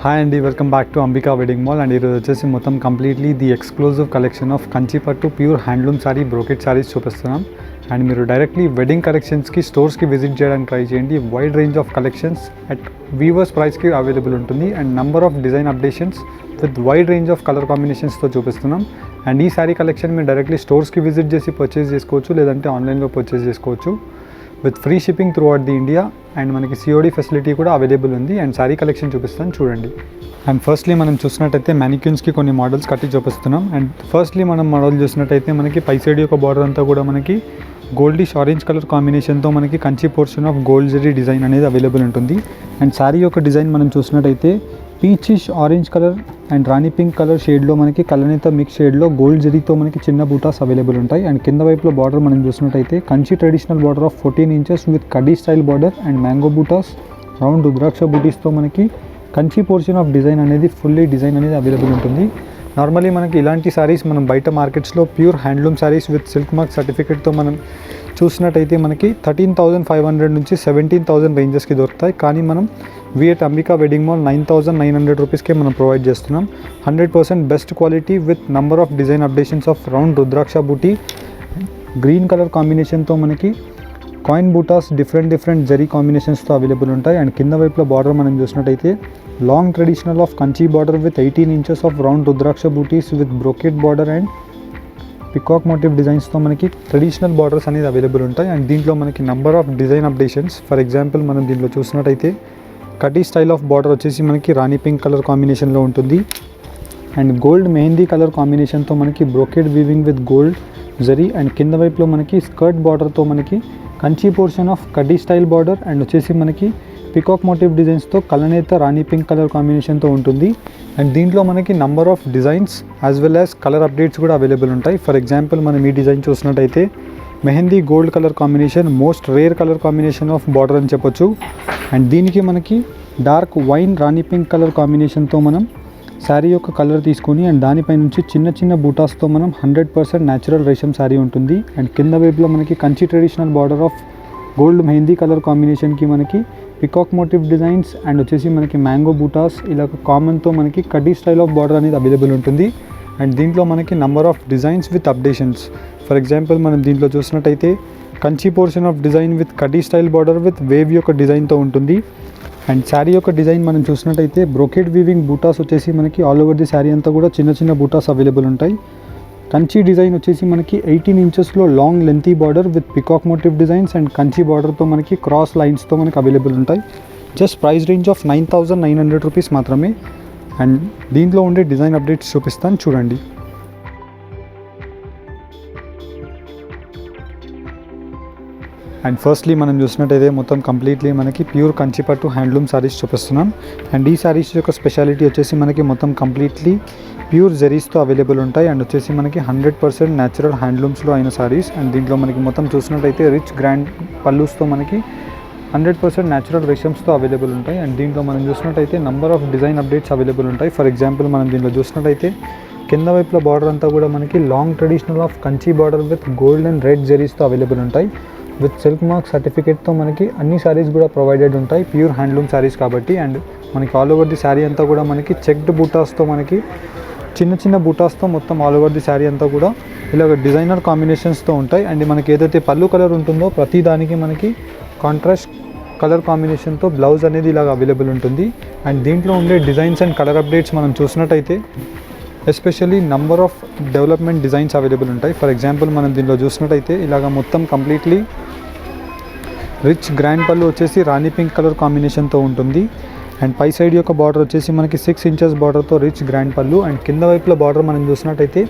Hi అండి, welcome back to Ambika wedding mall. And ఈరోజు వచ్చేసి మొత్తం completely the exclusive collection of Kanchi పట్టు pure handloom sari brocade saris చూపిస్తున్నాం. అండ్ మీరు డైరెక్ట్లీ వెడ్డింగ్ కలెక్షన్స్కి స్టోర్స్కి విజిట్ చేయడానికి ట్రై చేయండి. Wide range of collections at weavers ప్రైస్కి అవైలబుల్ ఉంటుంది. And number of design updations with wide range of colour కాంబినేషన్స్తో చూపిస్తున్నాం. అండ్ ఈ సారీ కలెక్షన్ మీరు డైరెక్ట్లీ స్టోర్స్కి విజిట్ చేసి పర్చేస్ చేసుకోవచ్చు, లేదంటే ఆన్లైన్లో పర్చేస్ చేసుకోవచ్చు with free shipping through out the India. And మనకి సిఓడి ఫెసిలిటీ కూడా అవైలబుల్ ఉంది. అండ్ సారీ కలెక్షన్ చూపిస్తాను చూడండి. అండ్ ఫస్ట్లీ మనం చూసినట్టయితే మ్యానిక్యూన్స్కి కొన్ని మోడల్స్ కట్టి చూపిస్తున్నాం. అండ్ ఫస్ట్లీ మనం మోడల్ చూసినట్టయితే మనకి పై సైడ్ యొక్క బార్డర్ అంతా కూడా మనకి గోల్డిష్ ఆరెంజ్ కలర్ కాంబినేషన్తో మనకి Kanchi portion of gold zari design అనేది అవైలబుల్ ఉంటుంది. అండ్ సారీ యొక్క డిజైన్ మనం చూసినట్టయితే peachish orange colour and Rani pink colour షేడ్లో మనకి కలనేత మిక్స్ షేడ్లో గోల్డ్ జరీతో మనకి చిన్న బూటాస్ అవైలబుల్ ఉంటాయి. అండ్ కింద వైపులో బార్డర్ మనం చూసినట్టయితే Kanchi traditional border of 14 inches with కడ్డీ స్టైల్ బార్డర్ అండ్ మ్యాంగో బూటాస్ రౌండ్ రుద్రాక్ష బూటీస్తో మనకి కంచి పోర్షన్ ఆఫ్ డిజైన్ అనేది ఫుల్లీ డిజైన్ అనేది అవైలబుల్ ఉంటుంది. నార్మలీ మనకి ఇలాంటి సారీస్ మనం బయట మార్కెట్స్లో pure handloom saris with silk mark సర్టిఫికేట్తో మనం చూసినట్టయితే మనకి 13,500 నుంచి 17,000 రేంజెస్కి దొరుకుతాయి. కానీ మనం విఎట్ అంబికా వెడ్డింగ్ మాల్ 9,900 రూపీస్కే మనం ప్రొవైడ్ చేస్తున్నాం. 100% best quality with number of design updations of round rudraksha buti green colour కాంబినేషన్తో మనకి కాయిన్ బూటాస్ డిఫరెంట్ జరీ కాంబినేషన్స్తో అవైలబుల్ ఉంటాయి. అండ్ కింద వైపులో బార్డర్ మనం చూసినట్టయితే long traditional of Kanchi border with 18 inches of round rudraksha butis with brocade border and peacock motif డిజైన్స్తో మనకి ట్రెడిషనల్ బార్డర్స్ అనేది అవైలబుల్ ఉంటాయి. అండ్ దీంట్లో మనకి number of design updations, for example మనం దీంట్లో చూసినట్టయితే కటీ స్టైల్ ఆఫ్ బార్డర్ వచ్చేసి మనకి రాణి పింక్ కలర్ కాంబినేషన్లో ఉంటుంది. అండ్ గోల్డ్ మెహందీ కలర్ కాంబినేషన్తో మనకి brocade weaving with gold zari. And కింద వైపులో మనకి స్కర్ట్ బార్డర్తో మనకి Kanchi portion of kaddi style border and వచ్చేసి మనకి పికాక్ మోటివ్ డిజైన్స్తో కలనేత రాణి పింక్ కలర్ కాంబినేషన్తో ఉంటుంది. అండ్ దీంట్లో మనకి number of designs as well as colour updates కూడా అవైలబుల్ ఉంటాయి. ఫర్ ఎగ్జాంపుల్ మనం ఈ డిజైన్ చూసినట్టయితే mehndi gold colour combination most rare colour combination of border అని చెప్పొచ్చు. అండ్ దీనికి మనకి డార్క్ వైన్ రాణి పింక్ కలర్ కాంబినేషన్తో మనం శారీ యొక్క కలర్ తీసుకొని అండ్ దానిపై నుంచి చిన్న బూటాస్తో మనం 100% న్యాచురల్ రేషమ్ శారీ ఉంటుంది. అండ్ కింద వైపులో మనకి Kanchi traditional border of gold mehndi colour కాంబినేషన్కి మనకి పికాక్ మోటివ్ డిజైన్స్ అండ్ వచ్చేసి మనకి మ్యాంగో బూటాస్ ఇలా కామన్తో మనకి కడ్డీ స్టైల్ ఆఫ్ బార్డర్ అనేది అవైలబుల్ ఉంటుంది. అండ్ దీంట్లో మనకి number of designs with updations, for example మనం దీంట్లో చూసినట్టయితే Kanchi portion of design with కడ్డీ స్టైల్ బార్డర్ విత్ వేవ్ యొక్క డిజైన్తో ఉంటుంది. అండ్ శారీ యొక్క డిజైన్ మనం చూసినట్టయితే బ్రోకెట్ వీవింగ్ బూటాస్ వచ్చేసి మనకి ఆల్ ఓవర్ ది శారీ అంతా కూడా చిన్న బూటాస్ అవైలబుల్ ఉంటాయి. కంచి డిజైన్ వచ్చేసి మనకి 18 ఇంచెస్లో long lengthy border with peacock motif designs and Kanchi బార్డర్తో మనకి క్రాస్ లైన్స్తో మనకి అవైలబుల్ ఉంటాయి. Just price range of 9,900 rupees మాత్రమే. అండ్ దీంట్లో ఉండే డిజైన్ అప్డేట్స్ చూపిస్తాను చూడండి. అండ్ ఫస్ట్లీ మనం చూసినట్టయితే మొత్తం కంప్లీట్లీ మనకి ప్యూర్ కంచిపట్టు హ్యాండ్లూమ్ సారీస్ చూపిస్తున్నాం. అండ్ ఈ సారీస్ యొక్క స్పెషాలిటీ వచ్చేసి మనకి మొత్తం కంప్లీట్లీ ప్యూర్ జరీస్తో అవైలబుల్ ఉంటాయి. అండ్ వచ్చేసి మనకి 100% న్యాచురల్ హ్యాండ్లూమ్స్లో అయిన సారీస్. అండ్ దీంట్లో మనకి మొత్తం చూసినట్టయితే రిచ్ గ్రాండ్ పల్లూస్తో మనకి 100% న్యాచురల్ రేషమ్స్తో అవైలబుల్ ఉంటాయి. అండ్ దీంట్లో మనం చూసినట్టయితే number of design updates available ఉంటాయి. ఫర్ ఎగ్జాంపుల్ మనం దీంట్లో చూసినట్టయితే కింద వైపులో బార్డర్ అంతా కూడా మనకి long traditional of Kanchi border with gold and red జరీస్తో అవైలబుల్ ఉంటాయి. విత్ సిల్క్ మార్క్ సర్టిఫికేట్తో మనకి అన్ని సారీస్ కూడా ప్రొవైడెడ్ ఉంటాయి, ప్యూర్ హ్యాండ్లూమ్ సారీస్ కాబట్టి. అండ్ మనకి ఆల్ ఓవర్ ది శారీ అంతా కూడా మనకి చెక్డ్ బూటాస్తో మనకి చిన్న బూటాస్తో మొత్తం ఆల్ ఓవర్ ది శారీ అంతా కూడా ఇలాగ డిజైనర్ కాంబినేషన్స్తో ఉంటాయి. అండ్ మనకి ఏదైతే పళ్ళు కలర్ ఉంటుందో ప్రతి దానికి మనకి కాంట్రాస్ట్ కలర్ కాంబినేషన్తో బ్లౌజ్ అనేది ఇలాగ అవైలబుల్ ఉంటుంది. అండ్ దీంట్లో ఉండే డిజైన్స్ అండ్ కలర్ అప్డేట్స్ మనం చూసినట్టయితే especially number of development designs available ఉంటాయి. ఫర్ ఎగ్జాంపుల్ మనం దీంట్లో చూసినట్టయితే ఇలాగ మొత్తం కంప్లీట్లీ రిచ్ గ్రాండ్ పళ్ళు వచ్చేసి రాణి పింక్ కలర్ కాంబినేషన్తో ఉంటుంది. అండ్ పై సైడ్ యొక్క బార్డర్ వచ్చేసి మనకి 6 ఇంచెస్ బార్డర్తో రిచ్ గ్రాండ్ పళ్ళు. అండ్ కింద వైపులో బార్డర్ మనం చూసినట్టయితే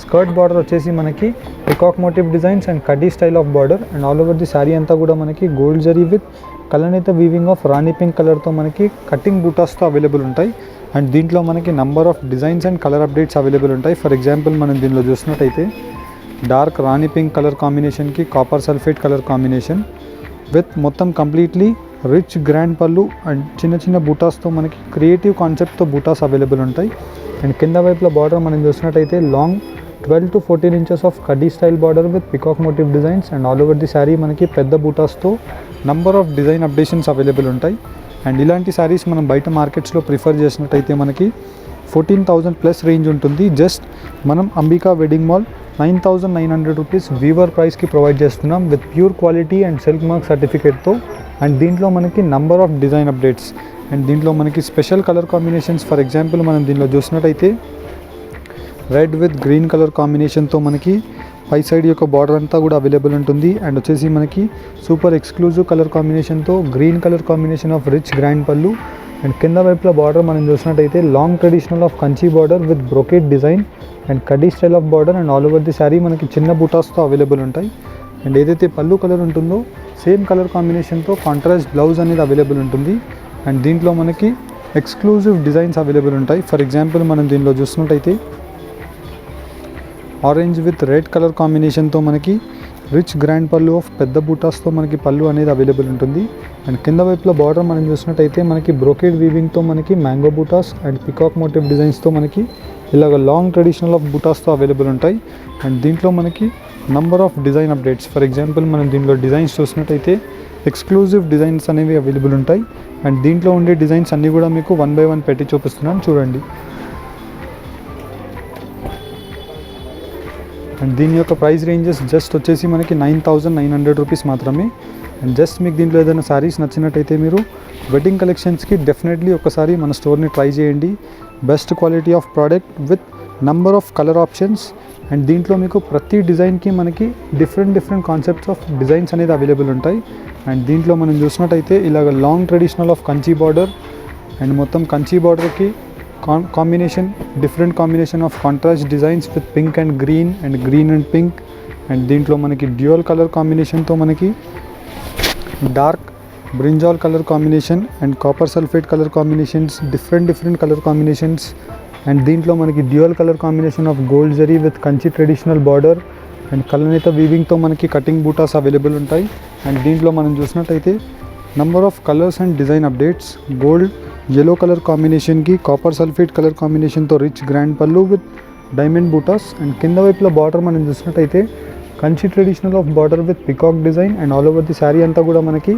స్కర్ట్ బార్డర్ వచ్చేసి మనకి peacock motif designs and kaddi style of border. And all over the sari అంతా కూడా మనకి gold zari with kalanetha weaving of rani pink కలర్తో మనకి కటింగ్ బూటాస్తో అవైలబుల్ ఉంటాయి. అండ్ దీంట్లో మనకి number of designs and colour updates available ఉంటాయి. ఫర్ ఎగ్జాంపుల్ మనం దీనిలో చూసినట్టయితే డార్క్ రాణి పింక్ కలర్ కాంబినేషన్కి copper sulphate colour combination with మొత్తం completely rich grand pallu and చిన్న బూటాస్తో మనకి క్రియేటివ్ కాన్సెప్ట్తో బూటాస్ అవైలబుల్ ఉంటాయి. అండ్ కింద వైపులో బార్డర్ మనం చూసినట్టయితే long 12 to 14 inches of kaddi style border with peacock motif designs. And all over the sari మనకి పెద్ద బూటాస్తో number of design updations available ఉంటాయి. అండ్ ఇలాంటి శారీస్ మనం బయట మార్కెట్స్లో ప్రిఫర్ చేసినట్టయితే మనకి 14,000 ప్లస్ రేంజ్ ఉంటుంది. జస్ట్ మనం Ambika wedding mall 9,900 rupees weaver ప్రైస్కి ప్రొవైడ్ చేస్తున్నాం with pure quality and silk mark సర్టిఫికేట్తో. అండ్ దీంట్లో మనకి number of design updates and దీంట్లో మనకి special colour combinations. For example మనం దీనిలో చూసినట్టయితే రెడ్ విత్ గ్రీన్ కలర్ కాంబినేషన్తో మనకి పై సైడ్ యొక్క బార్డర్ అంతా కూడా అవైలబుల్ ఉంటుంది. అండ్ వచ్చేసి మనకి సూపర్ ఎక్స్క్లూజివ్ కలర్ కాంబినేషన్తో green colour combination of rich grand pallu. And కింద వైపులో బార్డర్ మనం చూసినట్టయితే long traditional of Kanchi border with brocade design and kaddi style of border. And all over the sari మనకి చిన్న బూటాస్తో అవైలబుల్ ఉంటాయి. అండ్ ఏదైతే పళ్ళు కలర్ ఉంటుందో సేమ్ కలర్ కాంబినేషన్తో కాంట్రాస్ట్ బ్లౌజ్ అనేది అవైలబుల్ ఉంటుంది. అండ్ దీంట్లో మనకి ఎక్స్క్లూజివ్ డిజైన్స్ అవైలబుల్ ఉంటాయి. ఫర్ ఎగ్జాంపుల్ మనం దీనిలో చూసినట్టయితే ఆరెంజ్ విత్ రెడ్ కలర్ కాంబినేషన్తో మనకి రిచ్ గ్రాండ్ పళ్ళు ఆఫ్ పెద్ద బూటాస్తో మనకి పళ్ళు అనేది అవైలబుల్ ఉంటుంది. అండ్ కింద వైపులో బార్డర్ మనం చూసినట్టయితే మనకి బ్రోకెడ్ వీవింగ్తో మనకి mango butas and peacock motif డిజైన్స్తో మనకి ఇలాగ లాంగ్ ట్రెడిషనల్ ఆఫ్ బూటాస్తో అవైలబుల్ ఉంటాయి. అండ్ దీంట్లో మనకి number of design updates. For example మనం దీనిలో డిజైన్స్ చూసినట్టయితే ఎక్స్క్లూజివ్ డిజైన్స్ అనేవి అవైలబుల్ ఉంటాయి. అండ్ దీంట్లో ఉండే డిజైన్స్ అన్నీ కూడా మీకు 1 by 1 పెట్టి చూపిస్తున్నాను చూడండి. అండ్ దీని యొక్క ప్రైస్ రేంజెస్ జస్ట్ వచ్చేసి మనకి 9,900 రూపీస్ మాత్రమే. అండ్ జస్ట్ మీకు దీంట్లో ఏదైనా శారీస్ నచ్చినట్టయితే మీరు వెడ్డింగ్ కలెక్షన్స్కి డెఫినెట్లీ ఒకసారి మన స్టోర్ని ట్రై చేయండి. Best quality of product with number of colour options. And దీంట్లో మీకు ప్రతి డిజైన్కి మనకి డిఫరెంట్ కాన్సెప్ట్స్ ఆఫ్ డిజైన్స్ అనేది అవైలబుల్ ఉంటాయి. అండ్ దీంట్లో మనం చూసినట్టయితే ఇలాగ long traditional of Kanchi border and మొత్తం కంచి బార్డర్కి combination different combination of contrast designs with pink and green and pink. And దీంట్లో మనకి డ్యూయల్ కలర్ కాంబినేషన్తో మనకి dark brinjal colour combination and copper sulphate colour combinations different colour combinations. And దీంట్లో మనకి dual colour combination of gold zari with Kanchi traditional border and kalanetha వీవింగ్తో మనకి cutting butas available ఉంటాయి. And దీంట్లో మనం చూసినట్టయితే number of colours and design updates. Gold yellow colour కాంబినేషన్కి copper sulphate colour కాంబినేషన్తో rich grand pallu with diamond butas. And కింద వైపులో బార్డర్ మనం చూసినట్టయితే Kanchi traditional of border with peacock design. And all over the sari అంతా కూడా మనకి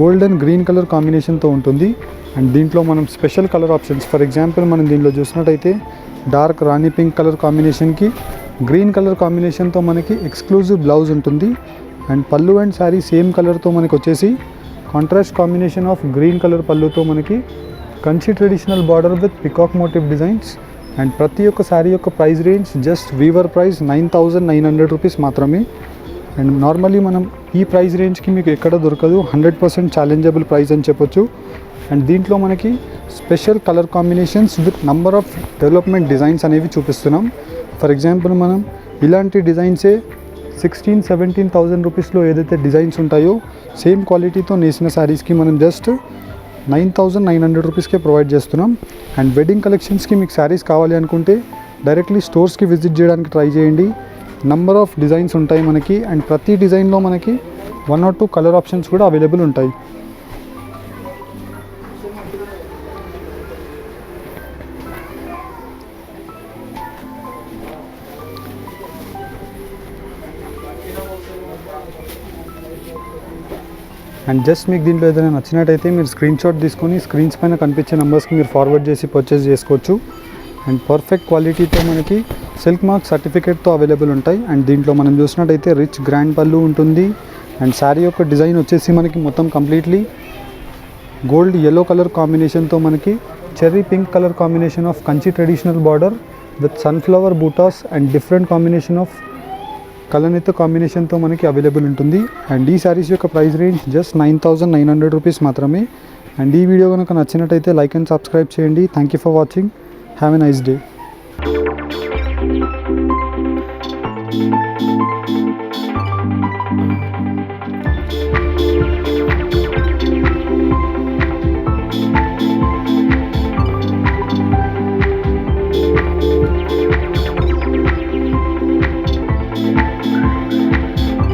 గోల్డ్ అండ్ గ్రీన్ కలర్ కాంబినేషన్తో ఉంటుంది. అండ్ దీంట్లో మనం special colour options. For example మనం దీనిలో చూసినట్టయితే డార్క్ రాణి పింక్ కలర్ కాంబినేషన్కి గ్రీన్ కలర్ కాంబినేషన్తో మనకి ఎక్స్క్లూజివ్ బ్లౌజ్ ఉంటుంది. And pallu and sari same కలర్తో మనకి వచ్చేసి contrast combination of green colour పళ్ళుతో మనకి Kanchi traditional border with peacock motif designs. And ప్రతి ఒక్క శారీ యొక్క price range just weaver price 9,900 rupees మాత్రమే. అండ్ నార్మల్లీ మనం ఈ ప్రైస్ రేంజ్కి మీకు ఎక్కడ దొరకదు. 100% ఛాలెంజబుల్ ప్రైస్ అని చెప్పొచ్చు. అండ్ దీంట్లో మనకి special colour combinations with number of development designs అనేవి చూపిస్తున్నాం. ఫర్ ఎగ్జాంపుల్ మనం ఇలాంటి డిజైన్సే 16,000-17,000 రూపీస్లో ఏదైతే డిజైన్స్ ఉంటాయో సేమ్ క్వాలిటీతో నేసిన శారీస్కి మనం జస్ట్ 9,900 రూపీస్కే ప్రొవైడ్ చేస్తున్నాం. అండ్ వెడ్డింగ్ కలెక్షన్స్కి మీకు శారీస్ కావాలి అనుకుంటే డైరెక్ట్లీ స్టోర్స్కి విజిట్ చేయడానికి ట్రై చేయండి. నంబర్ ఆఫ్ డిజైన్స్ ఉంటాయి మనకి. అండ్ ప్రతి డిజైన్లో మనకి 1 or 2 కలర్ ఆప్షన్స్ కూడా అవైలబుల్ ఉంటాయి. అండ్ జస్ట్ మీకు దీంట్లో ఏదైనా నచ్చినట్టయితే మీరు స్క్రీన్ షాట్ తీసుకొని స్క్రీన్స్ పైన కనిపించే నెంబర్స్కి మీరు ఫార్వర్డ్ చేసి పర్చేస్ చేసుకోవచ్చు. అండ్ పర్ఫెక్ట్ క్వాలిటీతో మనకి సిల్క్ మార్క్ సర్టిఫికేట్తో అవైలబుల్ ఉంటాయి. అండ్ దీంట్లో మనం చూసినట్టయితే రిచ్ గ్రాండ్ పళ్ళు ఉంటుంది. అండ్ శారీ యొక్క డిజైన్ వచ్చేసి మనకి మొత్తం కంప్లీట్లీ గోల్డ్ yellow కలర్ కాంబినేషన్తో మనకి cherry pink colour combination of Kanchi traditional border with sunflower butas and different combination of kalanetha కాంబినేషన్తో మనకి అవైలబుల్ ఉంటుంది. అండ్ ఈ శారీస్ యొక్క ప్రైస్ రేంజ్ జస్ట్ 9,900 రూపీస్ మాత్రమే. అండ్ ఈ వీడియో కనుక నచ్చినట్టయితే లైక్ అండ్ సబ్స్క్రైబ్ చేయండి. Thank you for watching. Have a nice day.